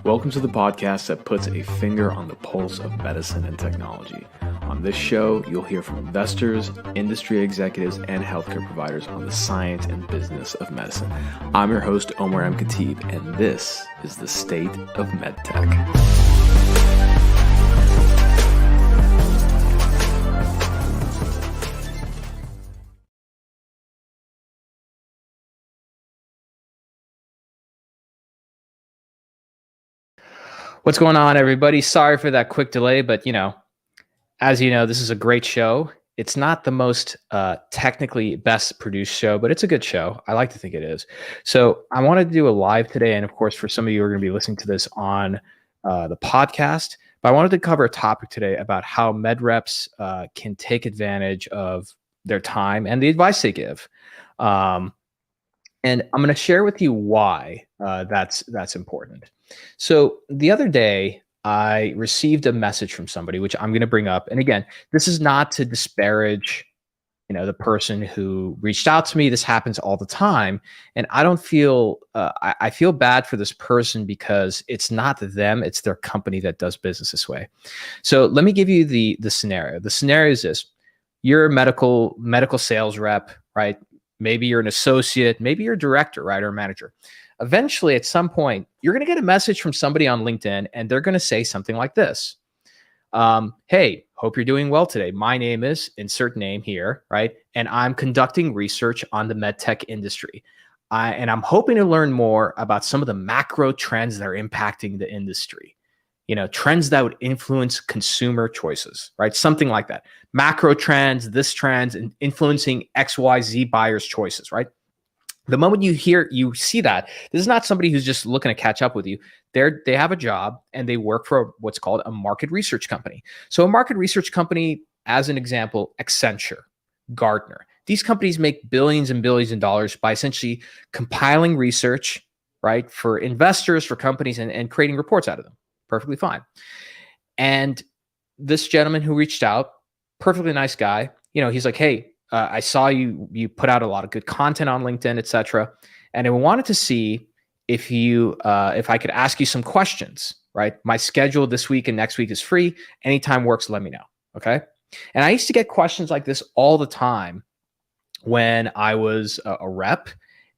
Welcome to the podcast that puts a finger on the pulse of medicine and technology. On this show, you'll hear from investors, industry executives, and healthcare providers on the science and business of medicine. I'm your host, Omar M. Khatib, and this is the State of MedTech. What's going on, everybody? Sorry for that quick delay, but as you know, this is a great show. It's not the most technically best produced show, but it's a good show. I like to think it is. So I wanted to do a live today, and of course, for some of you who are going to be listening to this on the podcast, but I wanted to cover a topic today about how med reps can take advantage of their time and the advice they give. And I'm going to share with you why that's important. So the other day, I received a message from somebody, which I'm going to bring up. And again, this is not to disparage, the person who reached out to me. This happens all the time. And I don't feel, I feel bad for this person because it's not them, it's their company that does business this way. So let me give you the scenario. The scenario is this: you're a medical sales rep, right? Maybe you're an associate, maybe you're a director, right? Or a manager. Eventually, at some point, you're going to get a message from somebody on LinkedIn, and they're going to say something like this. Hey, hope you're doing well today. My name is insert name here, right? And I'm conducting research on the MedTech industry. And I'm hoping to learn more about some of the macro trends that are impacting the industry. Trends that would influence consumer choices, right? Something like that. Macro trends, and influencing XYZ buyers' choices, right? The moment you see that, this is not somebody who's just looking to catch up with you. They have a job and they work for what's called a market research company. So a market research company, as an example, Accenture, Gartner, these companies make billions and billions of dollars by essentially compiling research, right, for investors, for companies, and creating reports out of them. Perfectly fine. And this gentleman who reached out, perfectly nice guy, he's like, hey, I saw you put out a lot of good content on LinkedIn, etc. And I wanted to see if I could ask you some questions, right? My schedule this week and next week is free. Anytime works, let me know. Okay. And I used to get questions like this all the time when I was a rep,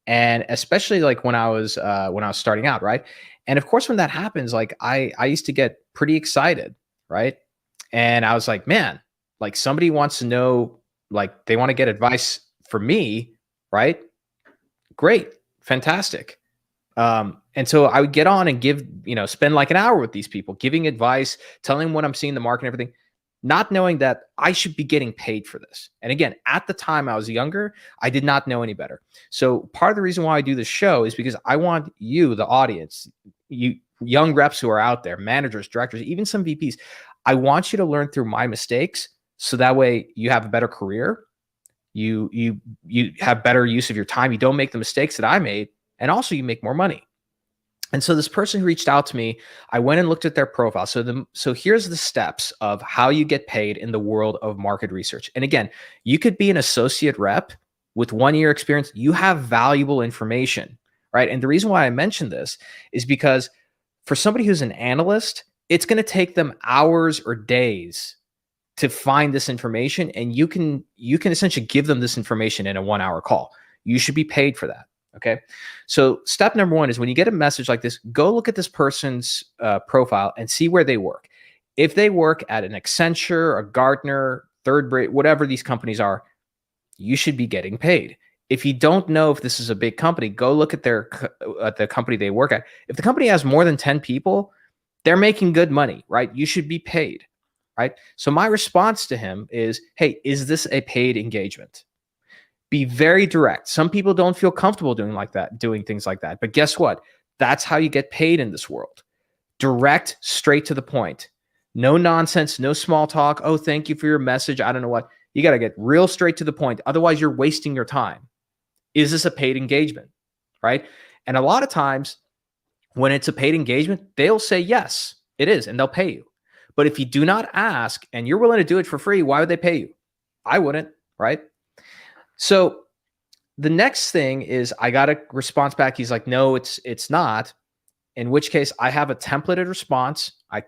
and especially like when I was starting out, right? And of course, when that happens, like I used to get pretty excited, right? And I was like, man, like somebody wants to know, like they want to get advice for me, right? Great, fantastic. And so I would get on and spend like an hour with these people, giving advice, telling them what I'm seeing in the market and everything, not knowing that I should be getting paid for this. And again, at the time I was younger, I did not know any better. So part of the reason why I do this show is because I want you, the audience, you young reps who are out there, managers, directors, even some VPs, I want you to learn through my mistakes. So that way you have a better career, you have better use of your time, you don't make the mistakes that I made, and also you make more money. And so this person who reached out to me, I went and looked at their profile. So here's the steps of how you get paid in the world of market research. And again, you could be an associate rep with 1 year experience. You have valuable information, right? And the reason why I mentioned this is because for somebody who's an analyst, it's going to take them hours or days to find this information, and you can essentially give them this information in a 1 hour call. You should be paid for that. Okay. So step number one is when you get a message like this, go look at this person's profile and see where they work. If they work at an Accenture, a Gartner, Third Rate, whatever these companies are, you should be getting paid. If you don't know if this is a big company, go look at the company they work at. If the company has more than 10 people, they're making good money, right? You should be paid. Right? So my response to him is, hey, is this a paid engagement? Be very direct. Some people don't feel comfortable doing things like that. But guess what? That's how you get paid in this world. Direct, straight to the point. No nonsense, no small talk. Oh, thank you for your message. I don't know what. You got to get real straight to the point. Otherwise, you're wasting your time. Is this a paid engagement? Right? And a lot of times when it's a paid engagement, they'll say, yes, it is, and they'll pay you. But if you do not ask and you're willing to do it for free, why would they pay you? I wouldn't, right? So the next thing is I got a response back. He's like, no, it's not. in which case I have a templated response. I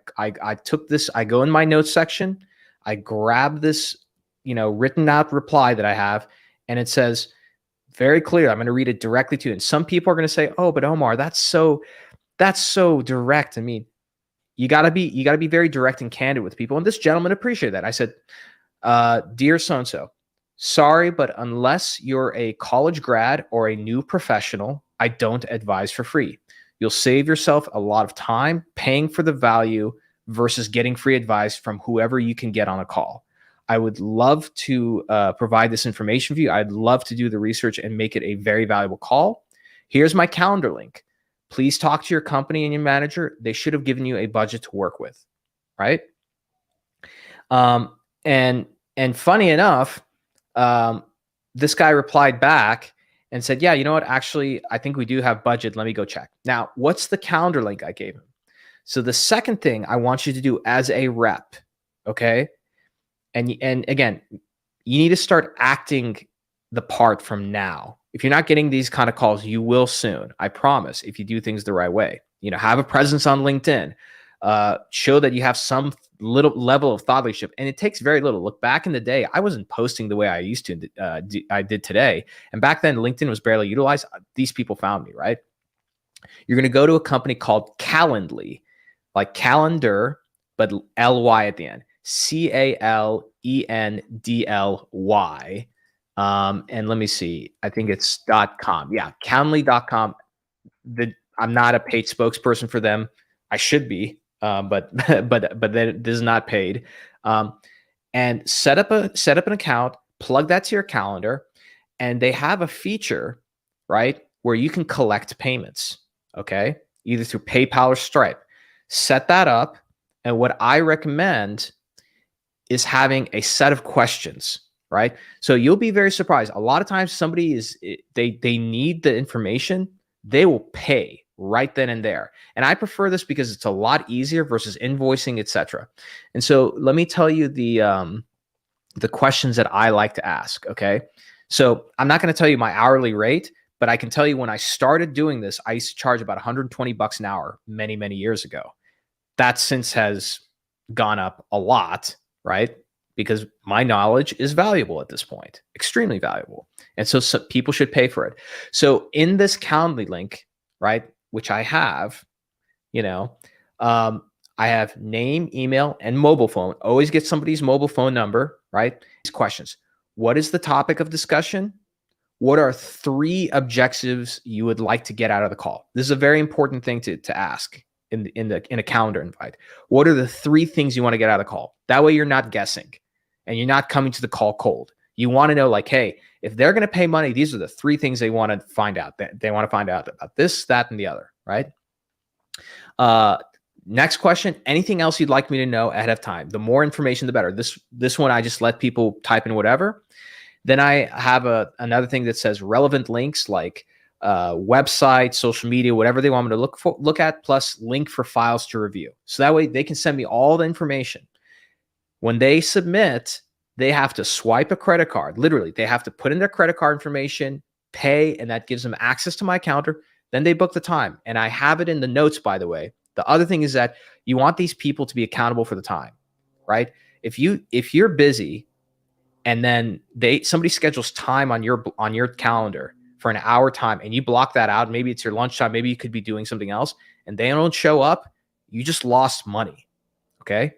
took this, I go in my notes section, I grab this, written out reply that I have, and it says very clear. I'm going to read it directly to you. And some people are going to say, "Oh, but Omar, that's so direct." I mean, you gotta be very direct and candid with people. And this gentleman appreciated that. I said, "Dear so-and-so, sorry, but unless you're a college grad or a new professional, I don't advise for free. You'll save yourself a lot of time paying for the value versus getting free advice from whoever you can get on a call. I would love to provide this information for you. I'd love to do the research and make it a very valuable call. Here's my calendar link. Please talk to your company and your manager. They should have given you a budget to work with," right? And funny enough, this guy replied back and said, "Yeah, you know what? Actually, I think we do have budget. Let me go check." Now, what's the calendar link I gave him? So the second thing I want you to do as a rep, okay? And again, you need to start acting the part from now. If you're not getting these kind of calls, you will soon. I promise, if you do things the right way. Have a presence on LinkedIn. Show that you have some little level of thought leadership, and it takes very little. Look, back in the day, I wasn't posting the way I used to. I did today, and back then, LinkedIn was barely utilized. These people found me, right? You're going to go to a company called Calendly, like calendar, but ly at the end. CALENDLY. And let me see. I think it's .com. Yeah, Calendly.com. I'm not a paid spokesperson for them. I should be, but that is not paid. And set up an account, plug that to your calendar, and they have a feature, right, where you can collect payments. Okay, either through PayPal or Stripe. Set that up, and what I recommend is having a set of questions, right? So you'll be very surprised. A lot of times somebody they need the information, they will pay right then and there. And I prefer this because it's a lot easier versus invoicing, etc. And so let me tell you the questions that I like to ask, okay? So I'm not going to tell you my hourly rate, but I can tell you when I started doing this, I used to charge about $120 an hour many, many years ago. That since has gone up a lot, right? Because my knowledge is valuable at this point, extremely valuable. And so people should pay for it. So in this Calendly link, right, which I have, I have name, email, and mobile phone. Always get somebody's mobile phone number, right? These questions. What is the topic of discussion? What are 3 objectives you would like to get out of the call? This is a very important thing to ask in a calendar invite. What are the 3 things you want to get out of the call? That way you're not guessing and you're not coming to the call cold. You want to know, like, hey, if they're going to pay money, these are the 3 things they want to find out. They want to find out about this, that, and the other, right? Next question, anything else you'd like me to know ahead of time? The more information, the better. This one, I just let people type in whatever. Then I have another thing that says relevant links, like website, social media, whatever they want me to look at, plus link for files to review. So that way they can send me all the information. When they submit, they have to swipe a credit card. Literally, they have to put in their credit card information, pay, and that gives them access to my counter. Then they book the time. And I have it in the notes, by the way. The other thing is that you want these people to be accountable for the time, right? If you're busy and then somebody schedules time on your calendar for an hour time and you block that out, maybe it's your lunchtime, maybe you could be doing something else, and they don't show up, you just lost money, okay?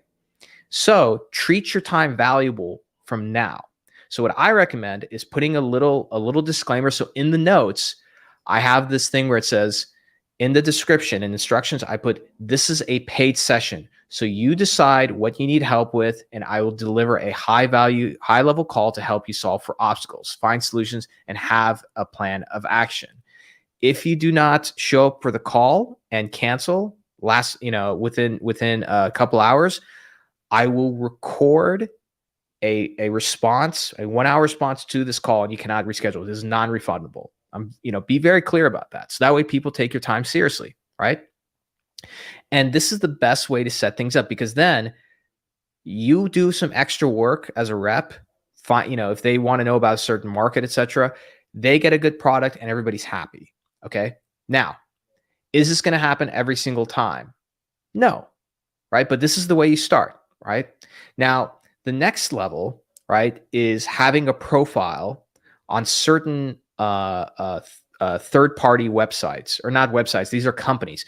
So treat your time valuable from now. So what I recommend is putting a little disclaimer. So in the notes, I have this thing where it says, in the description and instructions, I put, this is a paid session. So you decide what you need help with, and I will deliver a high value, high level call to help you solve for obstacles, find solutions, and have a plan of action. If you do not show up for the call and cancel within a couple hours, I will record a response, a 1 hour response to this call, and you cannot reschedule. This is non-refundable. Be very clear about that. So that way people take your time seriously, right? And this is the best way to set things up, because then you do some extra work as a rep. If they want to know about a certain market, etc., they get a good product and everybody's happy. Okay. Now, Is this going to happen every single time? No, right? But this is the way you start, right? Now, the next level, right, is having a profile on certain third-party websites, or not websites, these are companies.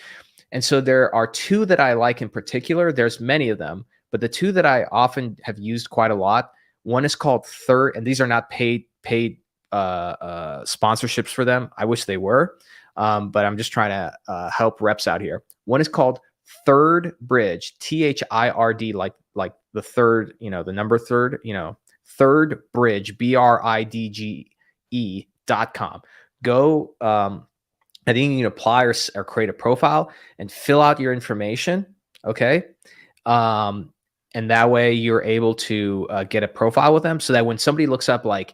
And so there are two that I like in particular. There's many of them, but the two that I often have used quite a lot, one is called Third, and these are not paid sponsorships for them. I wish they were, but I'm just trying to help reps out here. One is called Third Bridge, THIRD, like the third, the number third, Third Bridge, BRIDGE.com. Go. I think you can apply or create a profile and fill out your information. Okay. And that way you're able to get a profile with them, so that when somebody looks up like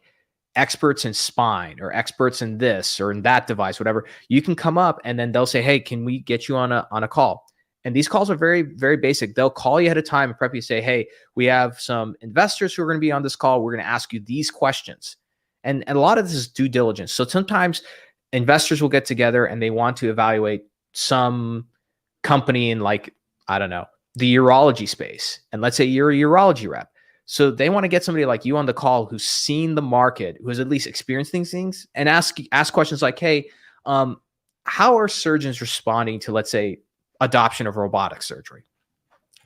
experts in spine or experts in this or in that device, whatever, you can come up and then they'll say, hey, can we get you on a call? And these calls are very, very basic. They'll call you ahead of time and prep you, say, hey, we have some investors who are going to be on this call. We're going to ask you these questions. And a lot of this is due diligence. So sometimes investors will get together and they want to evaluate some company in, like, I don't know, the urology space. And let's say you're a urology rep. So they want to get somebody like you on the call who's seen the market, who has at least experienced these things, and ask questions like, hey, how are surgeons responding to, let's say, adoption of robotic surgery?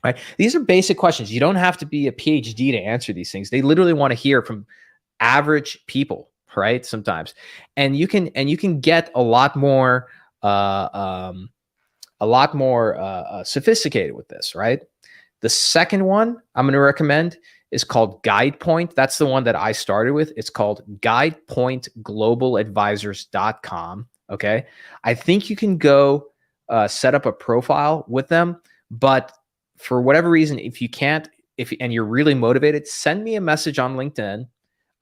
Right? These are basic questions. You don't have to be a PhD to answer these things. They literally want to hear from average people, right? Sometimes, and you can get a lot more sophisticated with this, right? The second one I'm going to recommend is called GuidePoint. That's the one that I started with. It's called GuidePointGlobalAdvisors.com. Okay. I think you can go set up a profile with them, but for whatever reason, if you can't, and you're really motivated, send me a message on LinkedIn,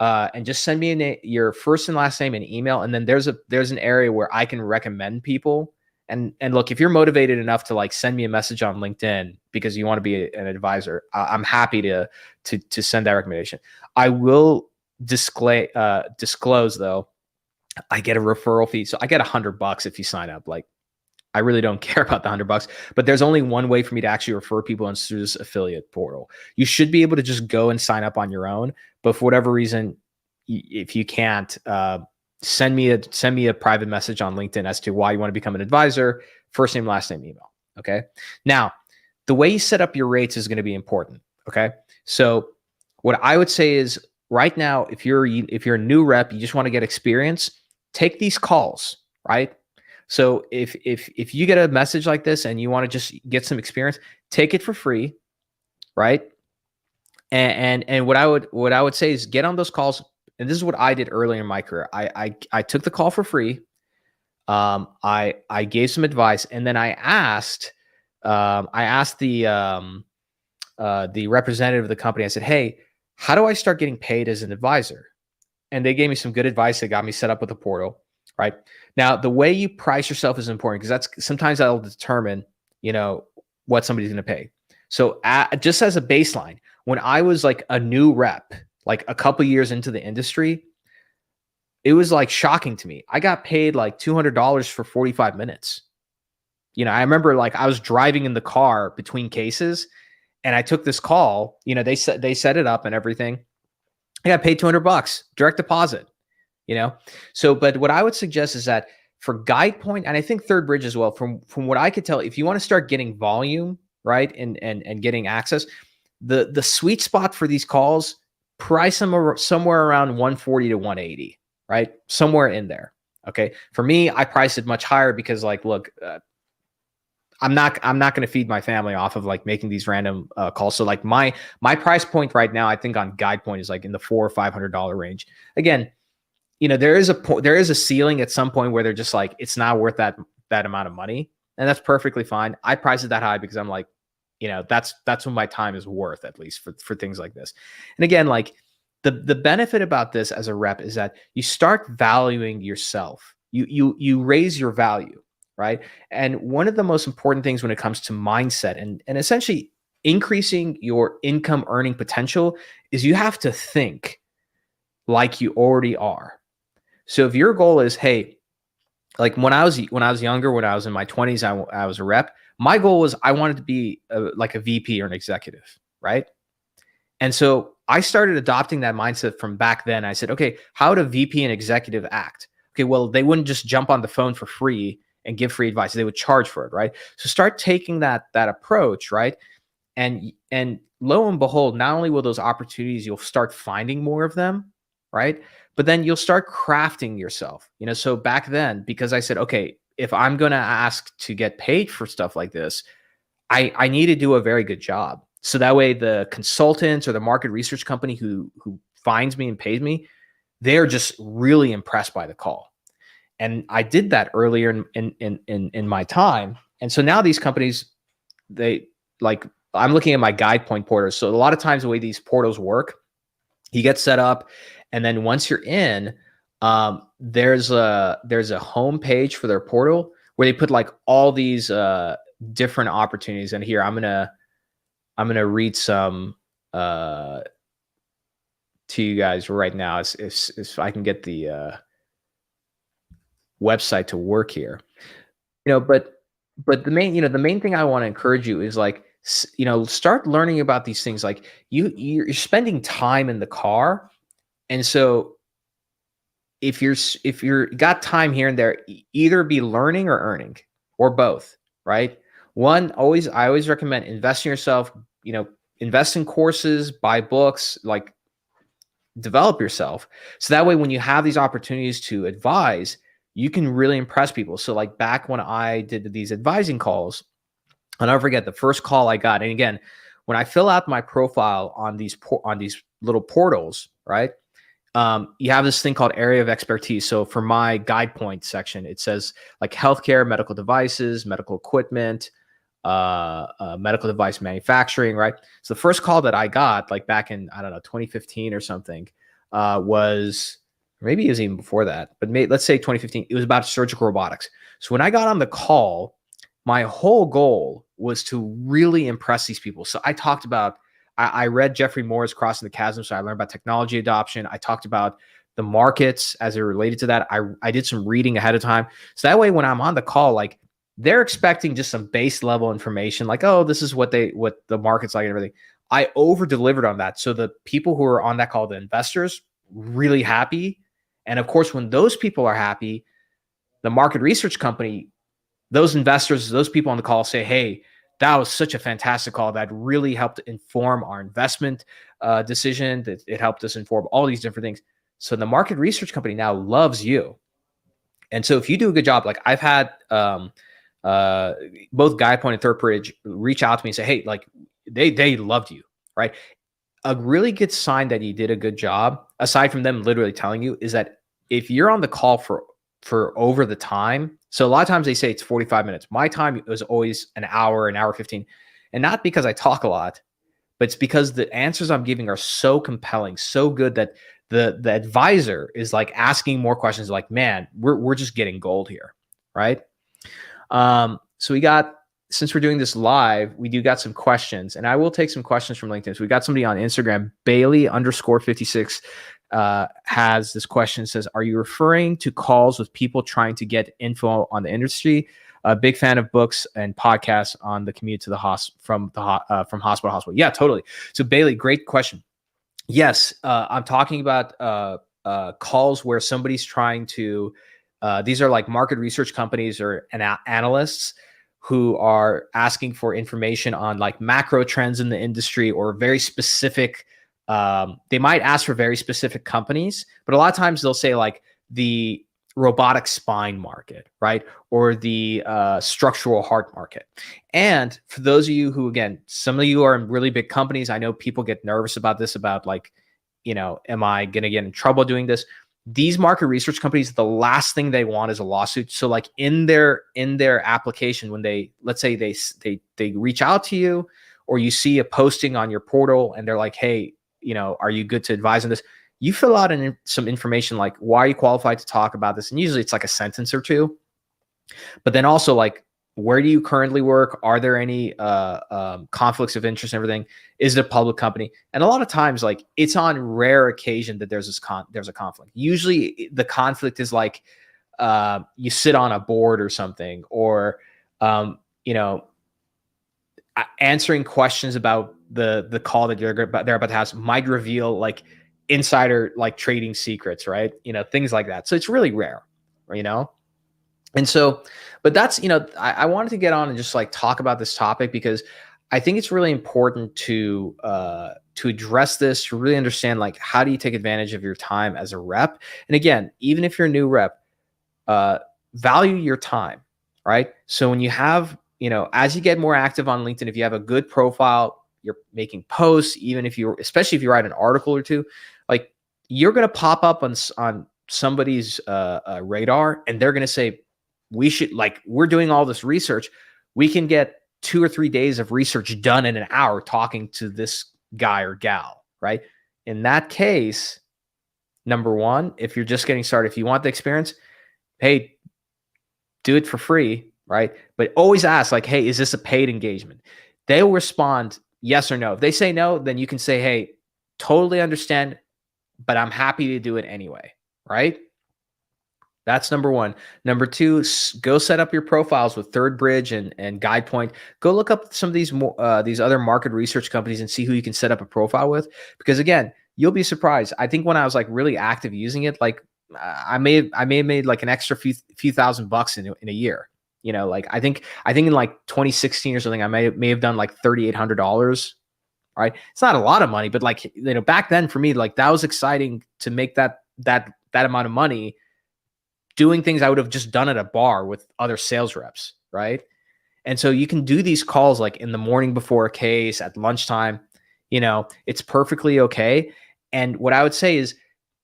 and just send me your first and last name and email. And then there's an area where I can recommend people. And look, if you're motivated enough to like send me a message on LinkedIn because you want to be an advisor, I'm happy to send that recommendation. I will disclose though, I get a referral fee. So I get $100 if you sign up. Like, I really don't care about the $100, but there's only one way for me to actually refer people, and through this affiliate portal. You should be able to just go and sign up on your own. But for whatever reason, if you can't, send me a private message on LinkedIn as to why you want to become an advisor, first name, last name, email. Okay. Now, the way you set up your rates is going to be important. Okay. So what I would say is, right now, if you're a new rep, you just want to get experience, take these calls, right? So if you get a message like this and you want to just get some experience, take it for free, right? And what I would say is get on those calls. And this is what I did earlier in my career. I took the call for free. I gave some advice, and then I asked the representative of the company. I said, hey, how do I start getting paid as an advisor? And they gave me some good advice. They got me set up with a portal. Right now, the way you price yourself is important, because sometimes that'll determine, what somebody's going to pay. So just as a baseline, when I was like a new rep, like a couple years into the industry, it was like shocking to me. I got paid like $200 for 45 minutes. I remember like I was driving in the car between cases and I took this call, they set it up and everything. I got paid $200, direct deposit. So, but what I would suggest is that for GuidePoint, and I think Third Bridge as well, from what I could tell, if you want to start getting volume, right, and getting access, the sweet spot for these calls, price them somewhere around 140 to 180, right, somewhere in there. Okay, for me, I price it much higher because, like, look, I'm not going to feed my family off of like making these random calls. So like my price point right now, I think on GuidePoint is like in the $400 or $500 range. Again, there is a ceiling at some point where they're just like, it's not worth that amount of money. And that's perfectly fine. I price it that high because I'm like, that's what my time is worth, at least for things like this. And again, like the benefit about this as a rep is that you start valuing yourself. You raise your value, right? And one of the most important things when it comes to mindset and essentially increasing your income earning potential is you have to think like you already are. So if your goal is, hey, like when I was younger, when I was in my 20s, I was a rep. My goal was I wanted to be like a VP or an executive, right? And so I started adopting that mindset from back then. I said, okay, how would a VP and executive act? Okay, well, they wouldn't just jump on the phone for free and give free advice. They would charge for it, right? So start taking that approach, right? And lo and behold, not only will those opportunities, you'll start finding more of them, right? But then you'll start crafting yourself. So back then, because I said, okay, if I'm going to ask to get paid for stuff like this, I need to do a very good job. So that way the consultants or the market research company who finds me and pays me, they're just really impressed by the call. And I did that earlier in my time. And so now these companies, they like, I'm looking at my guide point portals. So a lot of times the way these portals work, you get set up, and then once you're in, there's a home page for their portal where they put like all these different opportunities. And here I'm gonna read some to you guys right now, if I can get the website to work here. But the main thing I want to encourage you is like, start learning about these things. Like you're spending time in the car, and so if you're got time here and there, either be learning or earning, or both, right? I always recommend invest in yourself. Invest in courses, buy books, like develop yourself. So that way, when you have these opportunities to advise, you can really impress people. So like back when I did these advising calls, I'll never forget the first call I got. And again, when I fill out my profile on these little portals, right? You have this thing called area of expertise. So for my guide point section, it says like healthcare, medical devices, medical equipment, medical device manufacturing, right? So the first call that I got, like back in, I don't know, 2015 or something, was, maybe it was even before that, but let's say 2015, it was about surgical robotics. So when I got on the call, my whole goal was to really impress these people. So I talked about, I read Jeffrey Moore's Crossing the Chasm. So I learned about technology adoption. I talked about the markets as it related to that. I did some reading ahead of time. So that way, when I'm on the call, like they're expecting just some base level information, like, oh, this is what the market's like and everything. I over delivered on that. So the people who are on that call, the investors, really happy. And of course, when those people are happy, the market research company, those investors, those people on the call say, hey, that was such a fantastic call. That really helped inform our investment decision. That it helped us inform all these different things. So the market research company now loves you. And so if you do a good job, like I've had both Guy Point and Third Bridge reach out to me and say, hey, like they loved you, right? A really good sign that you did a good job, aside from them literally telling you, is that if you're on the call for over the time. So a lot of times they say it's 45 minutes. My time was always an hour 15. And not because I talk a lot, but it's because the answers I'm giving are so compelling, so good that the advisor is like asking more questions, like, man, we're just getting gold here, right? So since we're doing this live, we do got some questions, and I will take some questions from LinkedIn. So we got somebody on Instagram, Bailey_56, has this question. Says, are you referring to calls with people trying to get info on the industry? A big fan of books and podcasts on the commute to the from hospital to hospital. Yeah, totally. So Bailey, great question. Yes, I'm talking about calls where somebody's trying to, these are like market research companies or analysts who are asking for information on like macro trends in the industry, or very specific. They might ask for very specific companies, but a lot of times they'll say like the robotic spine market, right? Or the structural heart market. And for those of you who, again, some of you are in really big companies, I know people get nervous about this, about like, am I going to get in trouble doing this? These market research companies, the last thing they want is a lawsuit. So like in their application, when let's say they reach out to you, or you see a posting on your portal and they're like, hey, are you good to advise on this? You fill out some information like, why are you qualified to talk about this? And usually it's like a sentence or two. But then also like, where do you currently work? Are there any conflicts of interest and everything? Is it a public company? And a lot of times, like, it's on rare occasion that there's a conflict. Usually the conflict is like you sit on a board or something, or you know, answering questions about the call that they're about to have might reveal like insider like trading secrets, right? Things like that. So it's really rare, you know. And so, but that's, I wanted to get on and just like talk about this topic because I think it's really important to address this, to really understand like how do you take advantage of your time as a rep. And again, even if you're a new rep, uh, value your time, right? So when you have, as you get more active on LinkedIn, if you have a good profile, you're making posts, even if you, especially if you write an article or two, like you're going to pop up on somebody's radar, and they're going to say, we should, like, we're doing all this research. We can get 2 or 3 days of research done in an hour talking to this guy or gal, right? In that case, number one, if you're just getting started, if you want the experience, hey, do it for free, right? But always ask, like, hey, is this a paid engagement? They'll respond yes or no. If they say no, then you can say, hey, totally understand, but I'm happy to do it anyway, right? That's number one. Number two, go set up your profiles with Third Bridge and GuidePoint. Go look up some of these other market research companies and see who you can set up a profile with. Because again, you'll be surprised. I think when I was like really active using it, like I may have made like an extra few $1,000 in a year. Like I think in like 2016 or something, I may have done like $3,800. Right, it's not a lot of money, but like back then for me, like that was exciting to make that amount of money doing things I would have just done at a bar with other sales reps, right? And so you can do these calls like in the morning before a case, at lunchtime, it's perfectly okay. And what I would say is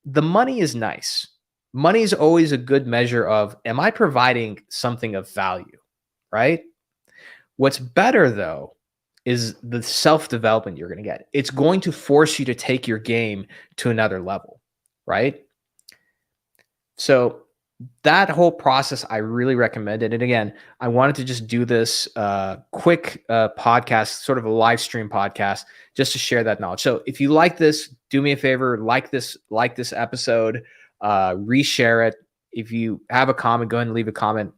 the money is nice. Money is always a good measure of, am I providing something of value, right? What's better though is the self-development you're going to get. It's going to force you to take your game to another level, right? So that whole process, I really recommend it. And again, I wanted to just do this quick podcast, sort of a live stream podcast, just to share that knowledge. So if you like this, do me a favor, like this episode, reshare it. If you have a comment, go ahead and leave a comment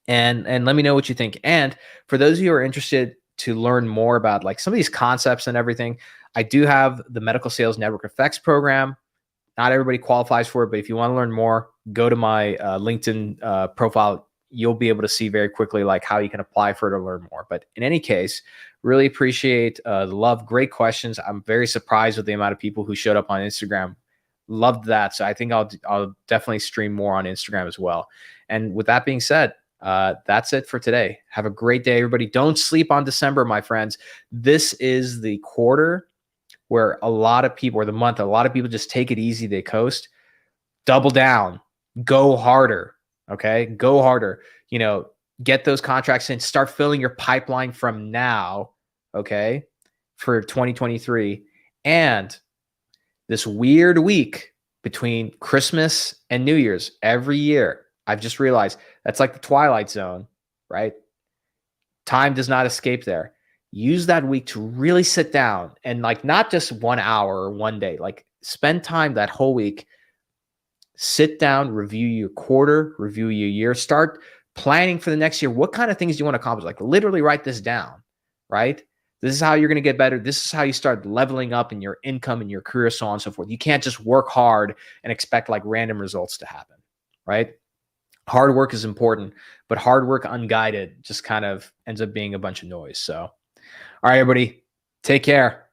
and let me know what you think. And for those of you who are interested to learn more about like some of these concepts and everything, I do have the Medical Sales Network Effects program. Not everybody qualifies for it, but if you want to learn more, go to my LinkedIn profile. You'll be able to see very quickly like how you can apply for it or learn more. But in any case, really appreciate the love. Great questions. I'm very surprised with the amount of people who showed up on Instagram. Loved that. So I think I'll definitely stream more on Instagram as well. And with that being said, that's it for today. Have a great day, everybody. Don't sleep on December, my friends. This is the quarter where a lot of people, or the month, a lot of people just take it easy. They coast. Double down. Go harder. Okay? Go harder. Get those contracts in. Start filling your pipeline from now, okay, for 2023. And this weird week between Christmas and New Year's every year, I've just realized that's like the Twilight Zone, right? Time does not escape there. Use that week to really sit down and like not just 1 hour or one day, like spend time that whole week, sit down, review your quarter, review your year, start planning for the next year. What kind of things do you want to accomplish? Like literally write this down, right? This is how you're going to get better. This is how you start leveling up in your income and your career, so on and so forth. You can't just work hard and expect like random results to happen, right? Hard work is important, but hard work unguided just kind of ends up being a bunch of noise. So, all right, everybody, take care.